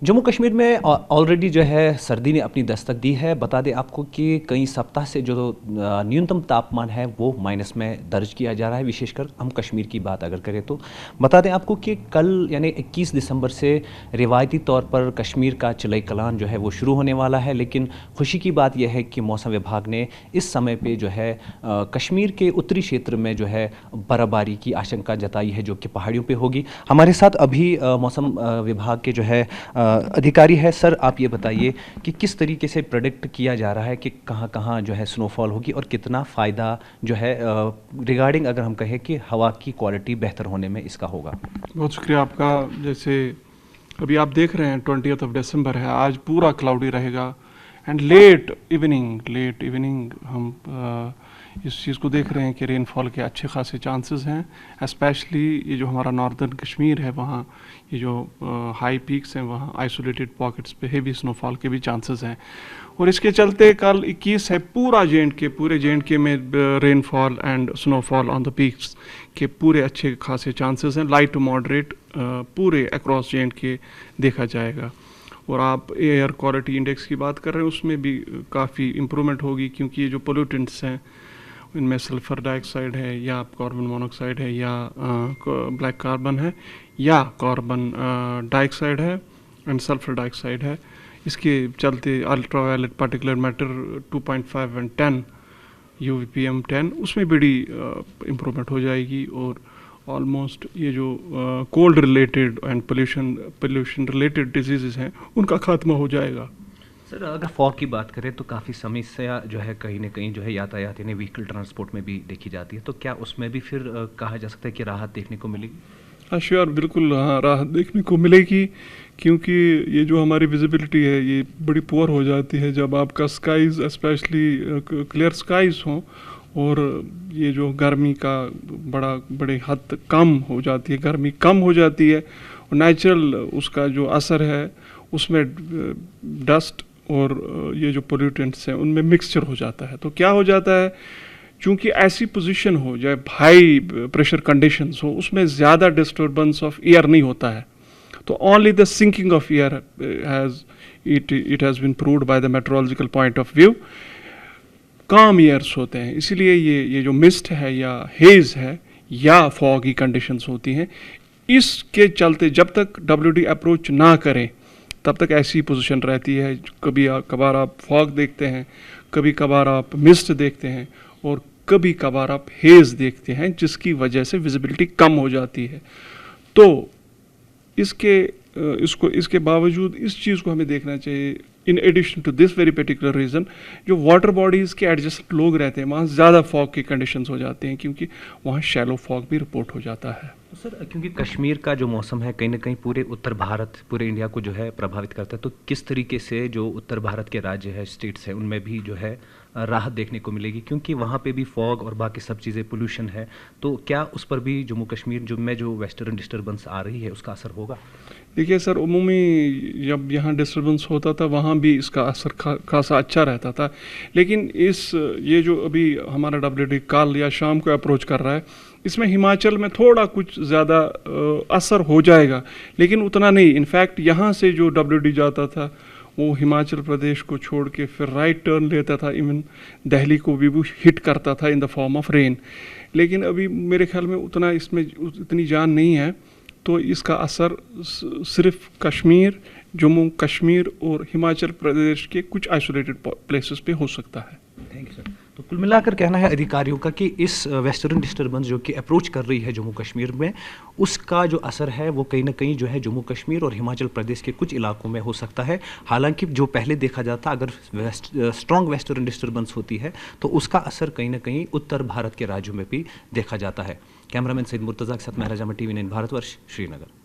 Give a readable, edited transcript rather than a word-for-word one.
जम्मू कश्मीर में ऑलरेडी जो है सर्दी ने अपनी दस्तक दी है। बता दें आपको कि कई सप्ताह से जो न्यूनतम तापमान है वो माइनस में दर्ज किया जा रहा है। विशेषकर हम कश्मीर की बात अगर करें तो बता दें आपको कि कल यानी 21 दिसंबर से रिवायती तौर पर कश्मीर का चिलई कलान जो है वो शुरू होने वाला है। लेकिन खुशी की बात यह है कि मौसम विभाग ने इस समय पे जो है कश्मीर के उत्तरी क्षेत्र में जो है बर्फबारी की आशंका जताई है, जो कि पहाड़ियों पे होगी। हमारे साथ अभी मौसम विभाग के जो है अधिकारी है। सर, आप ये बताइए कि किस तरीके से प्रेडिक्ट किया जा रहा है कि कहाँ कहाँ जो है स्नोफॉल होगी और कितना फ़ायदा जो है रिगार्डिंग अगर हम कहें कि हवा की क्वालिटी बेहतर होने में इसका होगा। बहुत शुक्रिया आपका। जैसे अभी आप देख रहे हैं 20 दिसंबर है, आज पूरा क्लाउडी रहेगा एंड लेट इवनिंग हम इस चीज़ को देख रहे हैं कि रेनफॉल के अच्छे खासे चांसेस हैं। स्पेशली ये जो हमारा नॉर्दर्न कश्मीर है, वहाँ ये जो हाई पीक्स हैं, वहाँ आइसोलेटेड पॉकेट्स पे हेवी स्नोफॉल के भी चांसेस हैं। और इसके चलते कल 21 है, पूरे जे.एंड.के में rainfall and snowfall on the peaks के पूरे अच्छे खासे चांसेस हैं। लाइट टू मॉडरेट पूरे अक्रॉस जे.एंड.के देखा जाएगा। और आप एयर क्वालिटी इंडेक्स की बात कर रहे हैं, उसमें भी काफ़ी इम्प्रूवमेंट होगी, क्योंकि ये जो पोल्यूटेंट्स हैं इनमें सल्फ़र डाइऑक्साइड है या कार्बन मोनोऑक्साइड है या ब्लैक कार्बन है या कार्बन डाइऑक्साइड है एंड सल्फ़र डाइऑक्साइड है। इसके चलते ultraviolet particular matter 2.5 and 10 UVPM 10 उसमें बड़ी इम्प्रूवमेंट हो जाएगी। और ऑलमोस्ट ये जो cold related and pollution related disease हैं उनका खात्मा हो जाएगा। सर, अगर फॉग की बात करें तो काफ़ी समस्या जो है कहीं ना कहीं जो है यातायात यानी व्हीकल ट्रांसपोर्ट में भी देखी जाती है, तो क्या उसमें भी फिर कहा जा सकता है कि राहत देखने को मिलेगी? हाँ श्योर, बिल्कुल हाँ, राहत देखने को मिलेगी, क्योंकि ये जो हमारी विजिबिलिटी है ये बड़ी पुअर हो जाती है जब आपका स्काइज स्पेशली क्लियर स्काइज हों और ये जो गर्मी का बड़े हद तक कम हो जाती है, गर्मी कम हो जाती है और नेचुरल उसका जो असर है उसमें डस्ट और ये जो पोल्यूटेंट्स हैं उनमें मिक्सचर हो जाता है। तो क्या हो जाता है, चूँकि ऐसी पोजीशन हो जाए हाई प्रेशर कंडीशंस हो, उसमें ज़्यादा डिस्टर्बेंस ऑफ एयर नहीं होता है, तो only the sinking of air it has been proved by the meteorological point of view. काम ईयर्स होते हैं, इसीलिए ये जो मिस्ट है या हेज है या फॉग की कंडीशंस होती हैं, इसके चलते जब तक WD अप्रोच ना करें तब तक ऐसी पोजीशन रहती है। कभी कभार आप फॉग देखते हैं, कभी कभार आप मिस्ट देखते हैं और कभी कभार आप हेज देखते हैं, जिसकी वजह से विजिबिलिटी कम हो जाती है। तो इसके बावजूद इस चीज़ को हमें देखना चाहिए। In addition to this very particular reason, जो वाटर बॉडीज़ के एडजस्ट लोग रहते हैं वहाँ ज़्यादा फॉग की कंडीशंस हो जाते हैं, क्योंकि वहाँ शैलो फॉग भी रिपोर्ट हो जाता है। तो सर, क्योंकि कश्मीर का जो मौसम है कहीं ना कहीं पूरे उत्तर भारत, पूरे इंडिया को जो है प्रभावित करता है, तो किस तरीके से जो उत्तर भारत के राज्य है, स्टेट्स हैं, उनमें भी जो है राहत देखने को मिलेगी, क्योंकि वहाँ पे भी फॉग और बाकी सब चीज़ें पोल्यूशन है, तो क्या उस पर भी जम्मू कश्मीर में जो वेस्टर्न डिस्टर्बेंस आ रही है उसका असर होगा? देखिए सर, उमूमी जब यहाँ डिस्टर्बेंस होता था वहाँ भी इसका असर खासा अच्छा रहता था, लेकिन ये जो अभी हमारा WD कल या शाम को अप्रोच कर रहा है, इसमें हिमाचल में थोड़ा कुछ ज़्यादा असर हो जाएगा, लेकिन उतना नहीं। इनफैक्ट यहाँ से जो WD जाता था वो हिमाचल प्रदेश को छोड़ के फिर राइट टर्न लेता था, इवन दिल्ली को भी वो हिट करता था in the form of rain. लेकिन अभी मेरे ख्याल में उतना इसमें इतनी जान नहीं है, तो इसका असर सिर्फ कश्मीर, जम्मू कश्मीर और हिमाचल प्रदेश के कुछ आइसोलेटेड प्लेसेस पे हो सकता है। Thank you sir. तो कुल मिलाकर कहना है अधिकारियों का कि इस वेस्टर्न डिस्टर्बेंस जो कि अप्रोच कर रही है जम्मू कश्मीर में, उसका जो असर है वो कहीं ना कहीं जो है जम्मू कश्मीर और हिमाचल प्रदेश के कुछ इलाकों में हो सकता है। हालांकि जो पहले देखा जाता, अगर स्ट्रॉन्ग वेस्टर्न डिस्टर्बेंस होती है तो उसका असर कहीं ना कहीं उत्तर भारत के राज्यों में भी देखा जाता है। कैमरामैन सईद मुर्तज़ा के साथ महराज अहमद, TV9 भारतवर्ष, श्रीनगर।